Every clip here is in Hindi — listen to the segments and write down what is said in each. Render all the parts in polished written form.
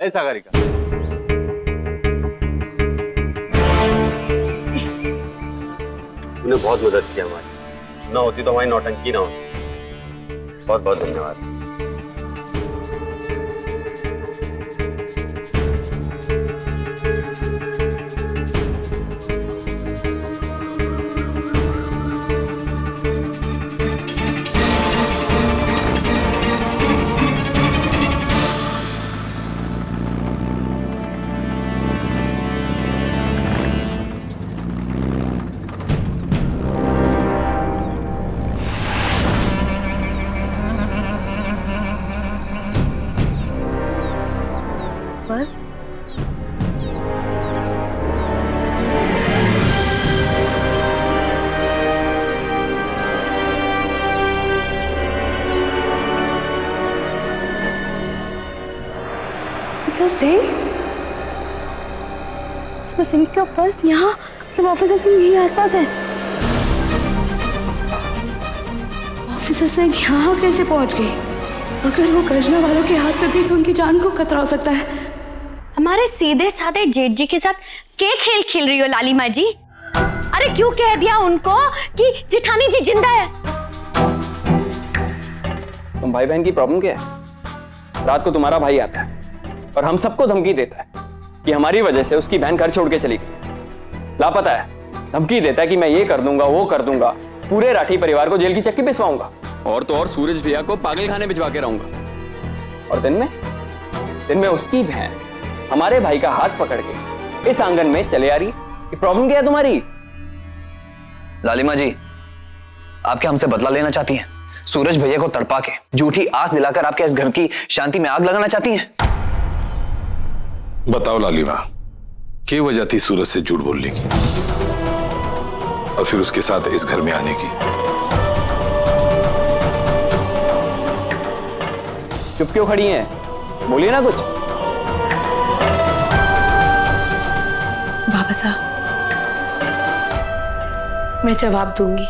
ऐसा करेगा। तूने बहुत मदद की हमारी, ना होती तो हमारी नौटंकी ना होती। बहुत बहुत धन्यवाद। पर्स? ऑफिसर सिंह का पर्स यहाँ, सब ऑफिसर सिंह यही आसपास है। ऑफिसर सिंह यहाँ कैसे पहुंच गए? अगर वो गर्जना वालों के हाथ लग गई तो उनकी जान को खतरा हो सकता है। हमारे सीधे साधे जेठ जी के साथ क्या खेल खेल रही हो लालिमा जी? अरे क्यों कह दिया उनको कि जेठानी जी जिंदा है? तुम भाई बहन की प्रॉब्लम क्या है? रात को तुम्हारा भाई आता है और हम सबको धमकी देता है कि हमारी वजह से उसकी बहन घर छोड़ के चली गई। लापता है, धमकी देता है कि मैं ये कर दूंगा, वो कर दूंगा, पूरे राठी परिवार को जेल की चक्की पिसवाऊंगा, और तो और सूरज भैया को पागल खाने भिजवा के रहूंगा। और दिन में उसकी बहन हमारे भाई का हाथ पकड़ के इस आंगन में चले आ रही। ये प्रॉब्लम क्या है तुम्हारी? लालिमा जी, आप क्या हमसे बदला लेना चाहती हैं? सूरज भैया को तड़पा के झूठी आस दिलाकर आपके इस घर की शांति में आग लगाना चाहती हैं? बताओ लालिमा, क्या वजह थी सूरज से झूठ बोलने की और फिर उसके साथ इस घर में आने की? चुप क्यों खड़ी हैं? बोलिए ना कुछ। बाबा साहब, मैं जवाब दूंगी,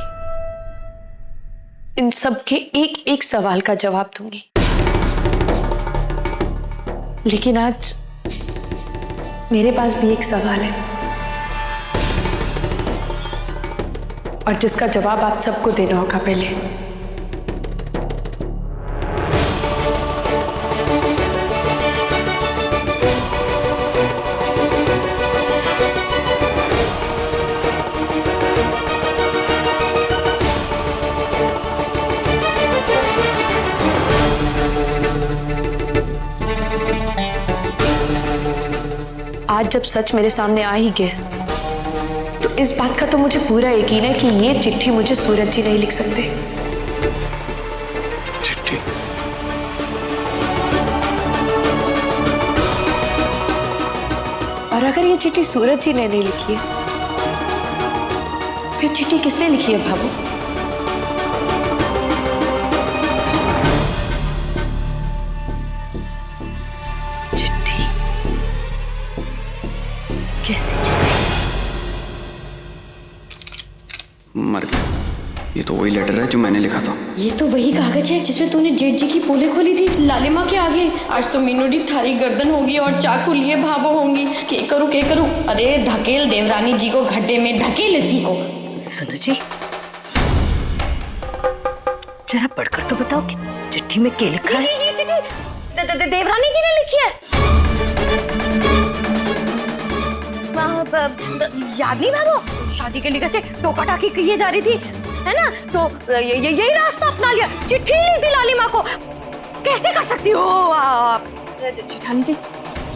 इन सब के एक एक सवाल का जवाब दूंगी। लेकिन आज मेरे पास भी एक सवाल है और जिसका जवाब आप सबको देना होगा पहले। आज जब सच मेरे सामने आ ही गया तो इस बात का तो मुझे पूरा यकीन है कि ये चिट्ठी मुझे सूरज जी नहीं लिख सकते। चिट्ठी? और अगर ये चिट्ठी सूरज जी ने नहीं लिखी है, फिर चिट्ठी किसने लिखी है बाबू? चिट्ठी? कैसी चिट्ठी? मर गया। ये तो वही लेटर है जो मैंने लिखा था। ये तो वही कागज है जिसमें तूने जेठ जी की पोले खोली थी लालिमा के आगे। आज तो मीनूडी थारी गर्दन होगी और चाकू लिए भावो होंगी। के करूं? अरे धकेल देवरानी जी को गड्ढे में, धकेल इसी को। सुनो जी, जरा पढ़कर तो बताओ कि चिट्ठी में क्या लिखा है? ये चिट्ठी देवरानी जी ने लिखी है। याद नहीं बाबू, शादी के लिए टोका टाकी किए जा रही थी, है ना? तो यही रास्ता अपना लिया, चिट्ठी ली थी लालिमा को। कैसे कर सकती हो आप? जेठानी जी,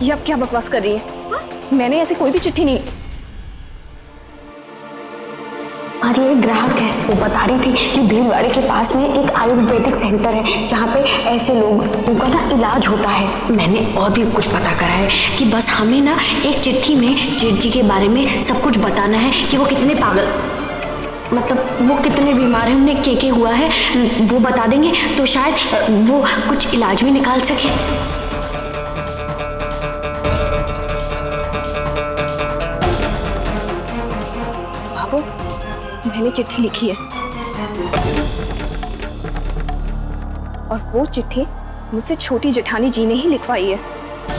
ये आप क्या बकवास कर रही है? मैंने ऐसी कोई भी चिट्ठी नहीं। हमारी एक ग्राहक है, वो बता रही थी कि भीलवाड़े के पास में एक आयुर्वेदिक सेंटर है जहाँ पे ऐसे लोगों का ना इलाज होता है। मैंने और भी कुछ पता करा है कि बस हमें ना एक चिट्ठी में जेठ जी के बारे में सब कुछ बताना है कि वो कितने पागल, मतलब वो कितने बीमार हैं, उन्हें क्या हुआ है, वो बता देंगे तो शायद वो कुछ इलाज भी निकाल सके। मैंने चिट्ठी लिखी है और वो चिट्ठी मुझसे छोटी जेठानी जी ने ही लिखवाई है।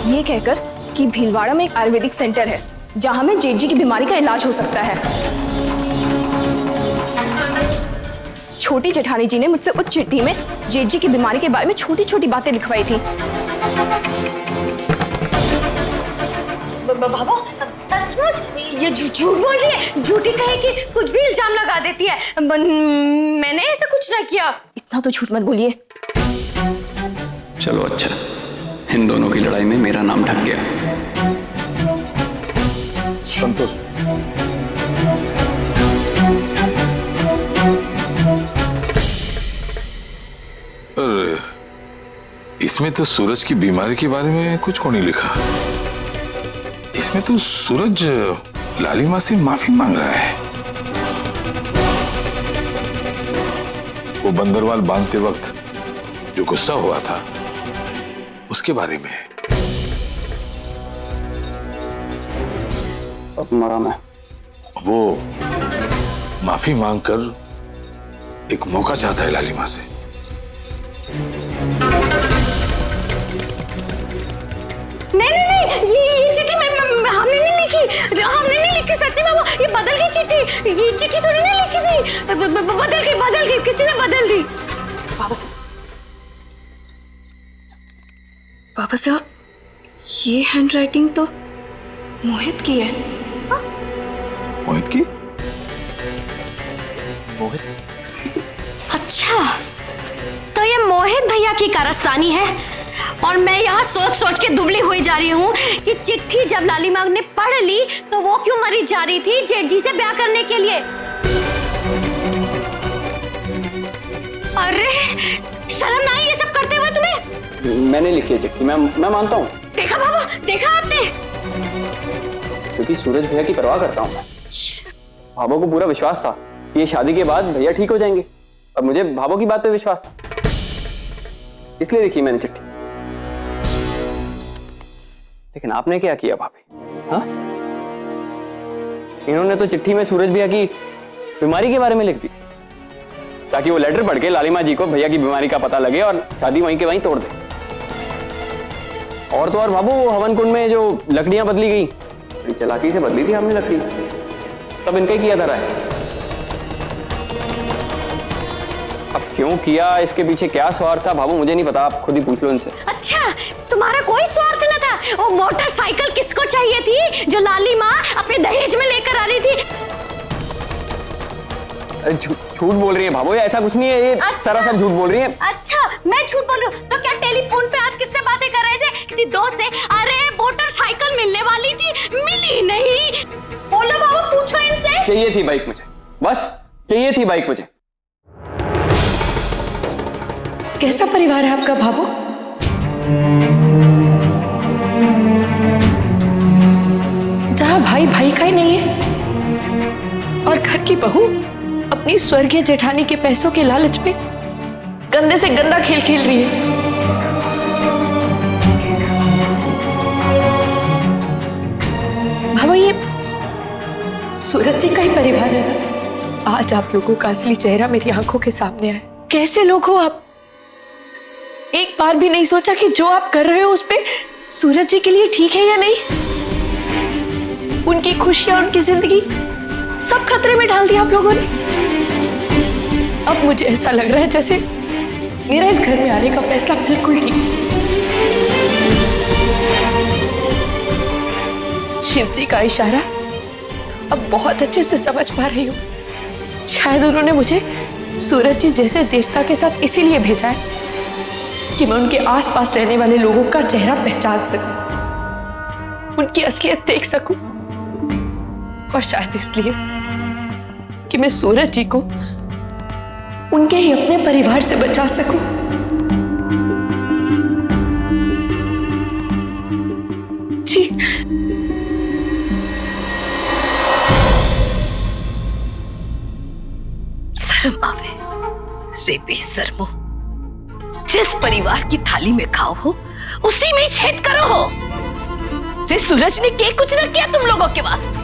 ये कहकर कि भीलवाड़ा में एक आयुर्वेदिक सेंटर है जहां में जेठ जी की बीमारी का इलाज हो सकता है। छोटी जेठानी जी ने मुझसे उस चिट्ठी में जेठ जी की बीमारी के बारे में छोटी छोटी बातें लिखवाई थी। बाबू सचमुच ये झूठ बोल रही है, झूठी कहे कि कुछ भी इल्जाम लगा देती है। मैंने ऐसा कुछ ना किया। इतना तो झूठ मत बोलिए। चलो अच्छा, इन दोनों की लड़ाई में मेरा नाम ढक गया। संतोष, और इसमें तो सूरज की बीमारी के बारे में कुछ को नहीं लिखा। इसमें तो सूरज लालिमा से माफी मांग रहा है। वो बंदरवाल बांधते वक्त जो गुस्सा हुआ था उसके बारे में। अब मरा मैं। वो माफी मांगकर एक मौका चाहता है लालिमा से। नहीं, ये चिट्ठी हमने नहीं लिखी सच्ची बाबू। ये बदल गई चिट्ठी, ये चिट्ठी थोड़ी नहीं लिखी थी। बदल गई, किसी ने बदल दी। बाबा साहब, ये हैंडराइटिंग तो मोहित की है। मोहित की? अच्छा, तो ये मोहित भैया की कारस्तानी है। और मैं यहाँ सोच सोच के दुबली हुई जा रही हूँ कि चिट्ठी जब लालिमा ने पढ़ ली तो वो क्यों मरी जा रही थी जेठ जी से ब्याह करने के लिए। अरे शर्म ना आई ये सब करते हुए तुम्हें? मैंने लिखी है चिट्ठी, मैं मानता हूँ। देखा बाबा, देखा आपने? क्योंकि सूरज भैया की परवाह करता हूँ मैं। भाभो को पूरा विश्वास था कि ये शादी के बाद भैया ठीक हो जाएंगे, और मुझे भाभो की बात पे विश्वास था, इसलिए लिखी मैंने चिट्ठी। लेकिन आपने क्या किया भाभी? हाँ, इन्होंने तो चिट्ठी में सूरज भैया की बीमारी के बारे में लिख दी ताकि वो लेटर पढ़ के लालिमा जी को भैया की बीमारी का पता लगे और शादी वहीं के वहीं तोड़ दे। और तो और बाबू, वो हवन कुंड में जो लकड़ियां बदली गई, बड़ी चालाकी से बदली थी हमने लकड़ी, सब इनका ही किया धरा है। अब क्यों किया, इसके पीछे क्या स्वार्थ था बाबू, मुझे नहीं पता, आप खुद ही पूछ लो इनसे। अच्छा, तुम्हारा कोई स्वार्थ न था? वो मोटरसाइकिल किसको चाहिए थी जो लालिमा अपने दहेज में लेकर आ रही थी? झूठ बोल रही है भाभो, ऐसा कुछ नहीं है, ये सरासर झूठ बोल रही है। अच्छा, मैं झूठ बोल रही हूँ? तो क्या टेलीफोन पे आज किससे बातें कर रहे थे? किसी दोस्त से? अरे मोटरसाइकिल मिलने वाली थी, मिली नहीं। बोलो बाबा, पूछो इनसे। चाहिए थी बाइक मुझे, बस चाहिए थी बाइक मुझे। कैसा परिवार है आपका भाभो? जहां भाई भाई का ही नहीं है और घर की बहू अपनी स्वर्गीय जेठानी के पैसों के लालच में गंदे से गंदा खेल खेल रही है। भाभो, ये सूरज जी का ही परिवार है ना? आज आप लोगों का असली चेहरा मेरी आंखों के सामने आया। कैसे लोग हो आप? एक बार भी नहीं सोचा कि जो आप कर रहे हो उस पे सूरज जी के लिए ठीक है या नहीं? उनकी खुशियां, उनकी जिंदगी सब खतरे में डाल दिया आप लोगों ने। अब मुझे ऐसा लग रहा है जैसे मेरा इस घर में आने का फैसला बिल्कुल ठीक है। शिव जी का इशारा अब बहुत अच्छे से समझ पा रही हूँ। शायद उन्होंने मुझे सूरज जी जैसे देवता के साथ इसीलिए भेजा है कि मैं उनके आसपास रहने वाले लोगों का चेहरा पहचान सकूं, उनकी असलियत देख सकूं, और शायद इसलिए कि मैं सूरज जी को उनके ही अपने परिवार से बचा सकूं। जी, शर्म आवे रे बेशर्मो। जिस परिवार की थाली में खाओ हो उसी में छेद करो हो। रे सूरज ने क्या कुछ न किया तुम लोगों के वास्ते।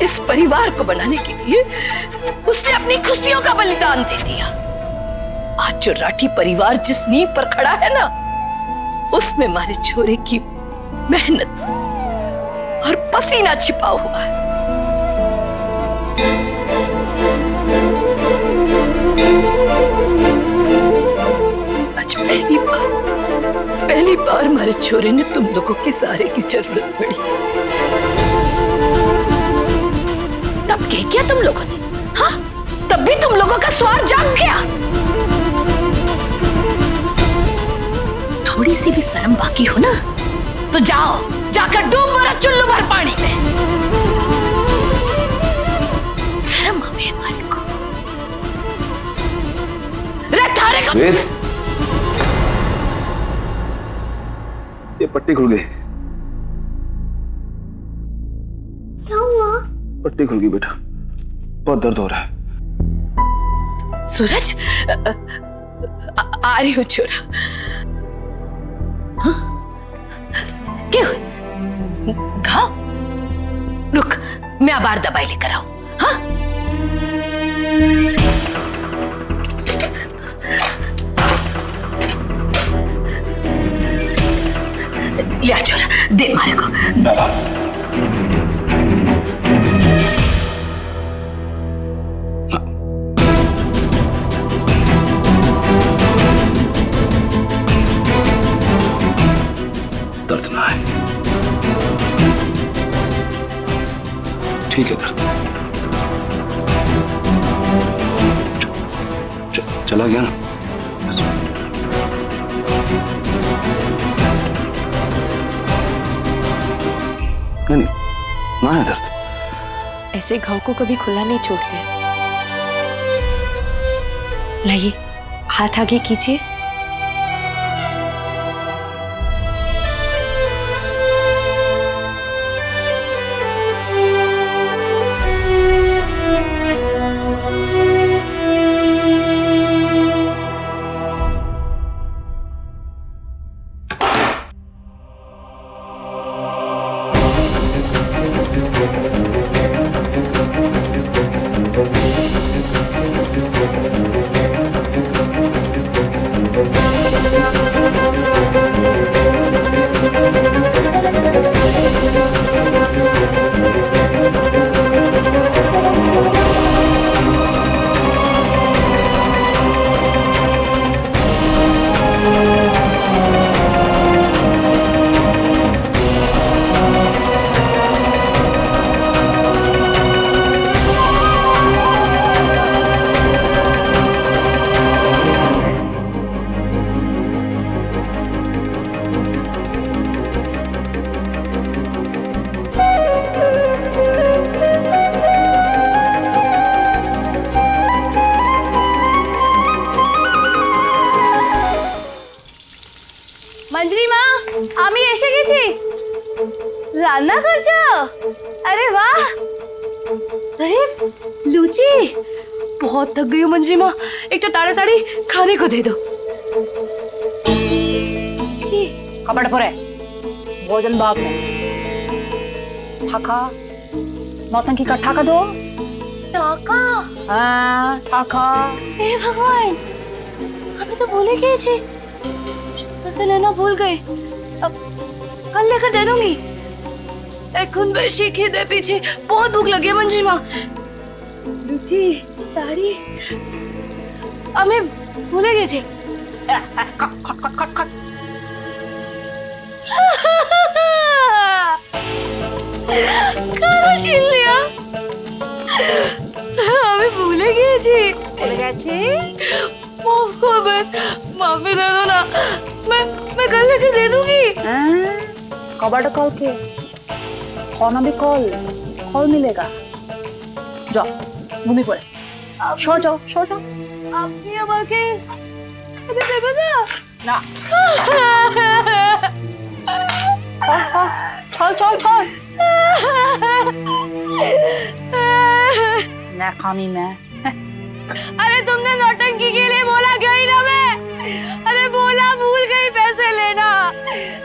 इस परिवार को बनाने के लिए उसने अपनी खुशियों का बलिदान दे दिया। आज जो राठी परिवार जिस नींव पर खड़ा है ना, उसमें हमारे छोरे की मेहनत और पसीना छिपा हुआ है। आज पहली बार हमारे छोरे ने तुम लोगों के सहारे की जरूरत पड़ी। तब क्या तुम लोगों ने? हाँ, तब भी तुम लोगों का स्वार्थ जाग गया। थोड़ी सी भी शर्म बाकी हो ना तो जाकर डूब मरो चुल्लू भर पानी में। शर्म आवे हमारे को। रे थारे को ये पट्टी खुल गई। क्या हुआ? पट्टी खुल गई बेटा, बहुत दर्द हो रहा है। सूरज, आ रही हूँ छोरा। हाँ? क्या हुई? घाव? रुक, मैं आबार दवाई लेकर आऊं। हाँ? लिया छोरा, दे मारे को। दर्द ना है, ठीक है दर्द चला गया ना बस। नहीं ना है दर्द। ऐसे घाव को कभी खुला नहीं छोड़ते। लाइए, हाथ आगे कीजिए। मंजरी माँ, আমি এসে গেছি। রান্না করছো? अरे वाह। अरे लूची, बहुत थक गई हूँ मंजरी माँ, एक तो ताड़ी खाने को दे दो। कपड़ परे भोजन बाग में ठाका नौटंकी का ठाका दो। टाका? हाँ ठाका। हे भगवान, हमें तो भूले गए थे, पैसे लेना भूल गए। अब कल लेकर दे दूंगी। एक खून बेशी খিদে पीछे बहुत भूख लगी है मंजरी माँ। लूची ताड़ी हमें भूले गए थे। खट कहाँ छीन लिया? हमें भूले गए थे। माफ कर बहन, माफी दे दो ना। मैं कल लेकर दे दूंगी। कबड़ कॉल के खाना भी कॉल मिलेगा। जाओ घूमी पड़े, सो जाओ। आपकी अम्मा के मुझे पता ना। चल ना खामी में। अरे तुमने नौटंकी के लिए बोला गई ना मैं। अरे बोला भूल गई पैसे लेना,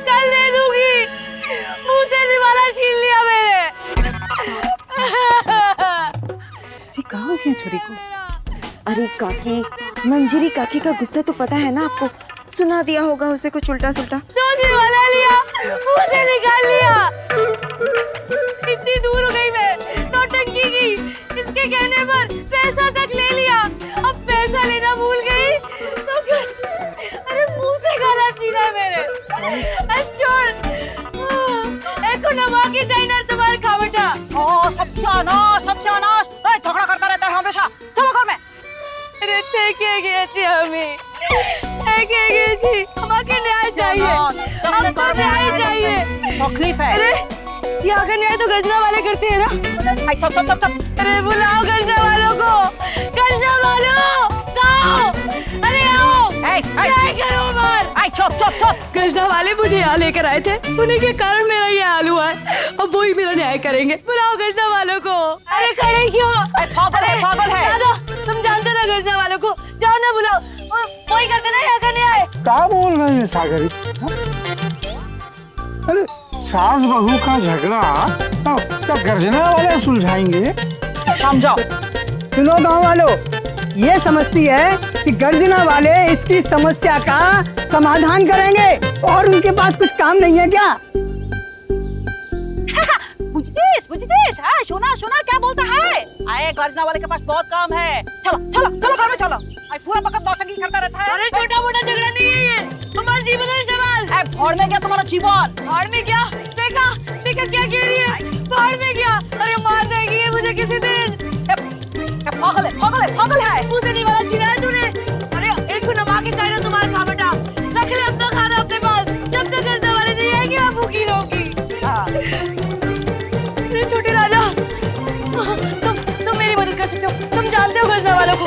कल दे दूंगी। मुंह से दिवाला छीन लिया मेरे। कहाँ हो गया छोरी को? अरे काकी, मंजरी काकी का गुस्सा तो पता है ना आपको, सुना दिया होगा उसे कुछ उल्टा सुल्टा। तो दिवाला लिया, मुंह से निकाल लिया। इतनी दूर हो गई मैं, नौटंकी की, इसके कहने पर पैसा तक ले लिया। अब पैसा लेना भूल गई तो अरे मुंह से गाना छीना मेरे। छोड़, एको नमा की जाइना तुम्हारे खावटा। ओ सत्यानाश सत्यानाश, झगड़ा करता रहता है हमेशा। चलो घर में। अरे थे गए थी हमें, हमारे न्याय चाहिए, हमको न्याय चाहिए। तकलीफ है। अरे यहाँ का न्याय तो गर्जना वाले करते हैं ना। अरे बुलाओ गर्जना वालों को, गर्जना वालों आओ, अरे आओ, न्याय करो मार। गर्जना वाले मुझे यहाँ लेकर आए थे, उन्हीं के कारण मेरा ये हाल हुआ है। अब वही मेरा न्याय करेंगे। बुलाओ गर्जना वालों को। अरे खड़े क्यों? पागल है। दादा, तुम जानते ना गर्जना वालों को, जाओ ना बुलाओ, वही करते ना यहाँ का न्याय। क्या बोल रहे हैं सागरी? अरे सास बहू का झगड़ा क्या गर्जना वाले सुलझाएंगे? समझाओ। सुनो गांव वालों, ये समझती है कि गर्जना वाले इसकी समस्या का समाधान करेंगे और उनके पास कुछ काम नहीं है क्या? बुझतीस, सुना क्या बोलता है? आए गर्जना वाले के पास बहुत काम है। चलो घर में चलो। पूरा वक्त नौटंकी करता रहता है। अरे छोटा मोटा झगड़ा नहीं है ये, हमारा जीवन है सवाल। भाड़ में गया तुम्हारा जीवन। भाड़ में गया? देखा क्या कह रही है? भाड़ में गया? अरे मार देगी ये मुझे किसी दिन। पागल है। मुझे नहीं वाला छीना है तूने। अरे एक नमा के चाहिए तुम्हारा खावटा, रख ले अपना खाना अपने पास, जब तक गर्जना वाले नहीं आएंगे मैं भूखी रहूंगी। अरे छोटे राजा, तुम मेरी मदद कर सकते हो, तुम जानते हो गर्जना वालों को।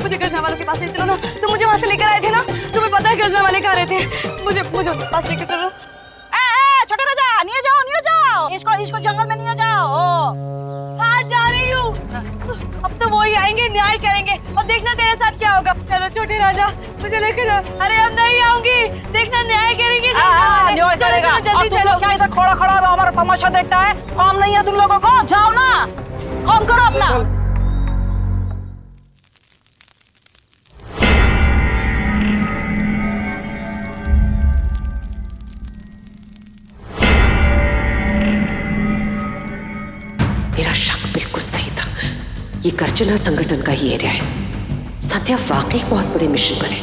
मुझे गर्जना वालों के पास ले चलो ना, तुम मुझे वहाँ से लेकर आए थे ना, तुम्हें पता है गर्जना वाले कहाँ रहते हैं। मुझे उनके पास लेकर चलो। छोटे राजा, नहीं जाओ। इसको जंगल में नहीं जाओ। हाँ जा रही हूँ। अब तो वही आएंगे, न्याय करेंगे और देखना तेरे साथ क्या होगा। चलो छोटे राजा, मुझे लेकर जाओ। अरे हम नहीं आऊंगी, देखना न्याय करेंगे। जल्दी चलो। क्या इधर खड़ा हमारा तमाशा देखता है? काम नहीं है तुम लोगों को? जाओ ना, काम करो अपना। मेरा शक बिल्कुल सही था, ये गर्जना संगठन का ही एरिया है। संध्या वाकई बहुत बड़े मिशन पर है।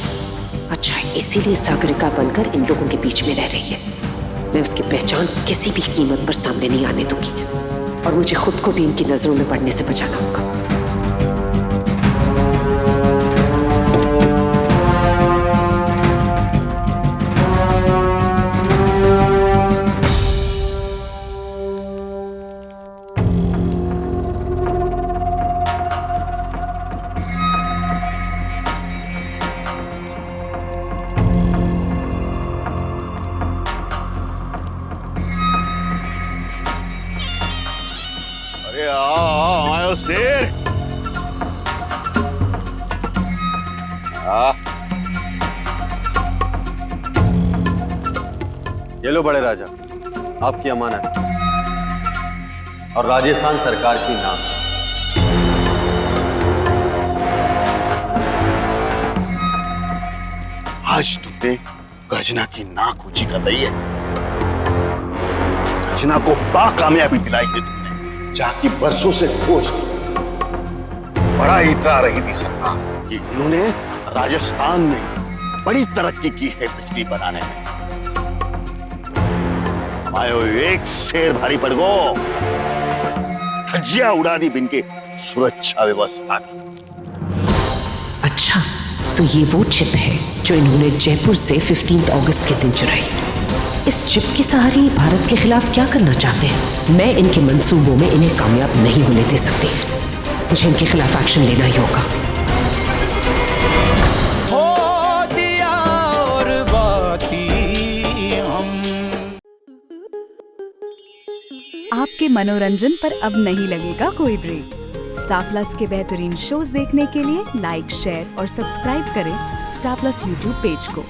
अच्छा, इसीलिए सागरिका बनकर इन लोगों के बीच में रह रही है। मैं उसकी पहचान किसी भी कीमत पर सामने नहीं आने दूंगी और मुझे खुद को भी इनकी नजरों में पड़ने से बचाना होगा। शेर ये लो बड़े राजा, आपकी अमानत और राजस्थान सरकार की नाम। आज तुमने गर्जना की नाक ऊंची कर दी है। गर्जना को बाकामयाबी दिलाई है तुमने, जहां बरसों से खोज थी। बड़ा इतरा रही थी सरकार कि इन्होंने राजस्थान में बड़ी तरक्की की है बिजली बनाने में। मायो एक शेर भारी पड़ गो, धज्जियां उड़ा दी बिन के सुरक्षा व्यवस्था की। अच्छा, तो ये वो चिप है जो इन्होंने जयपुर से 15 अगस्त के दिन चुराई। इस चिप के सहारे भारत के खिलाफ क्या करना चाहते हैं? मैं इनके मंसूबों में इन्हें कामयाब नहीं होने दे सकती। मुझे इनके खिलाफ एक्शन लेना ही होगा। हो दिया और बाती हम। आपके मनोरंजन पर अब नहीं लगेगा कोई ब्रेक। स्टार प्लस के बेहतरीन शोज देखने के लिए लाइक, शेयर और सब्सक्राइब करें स्टार प्लस यूट्यूब पेज को।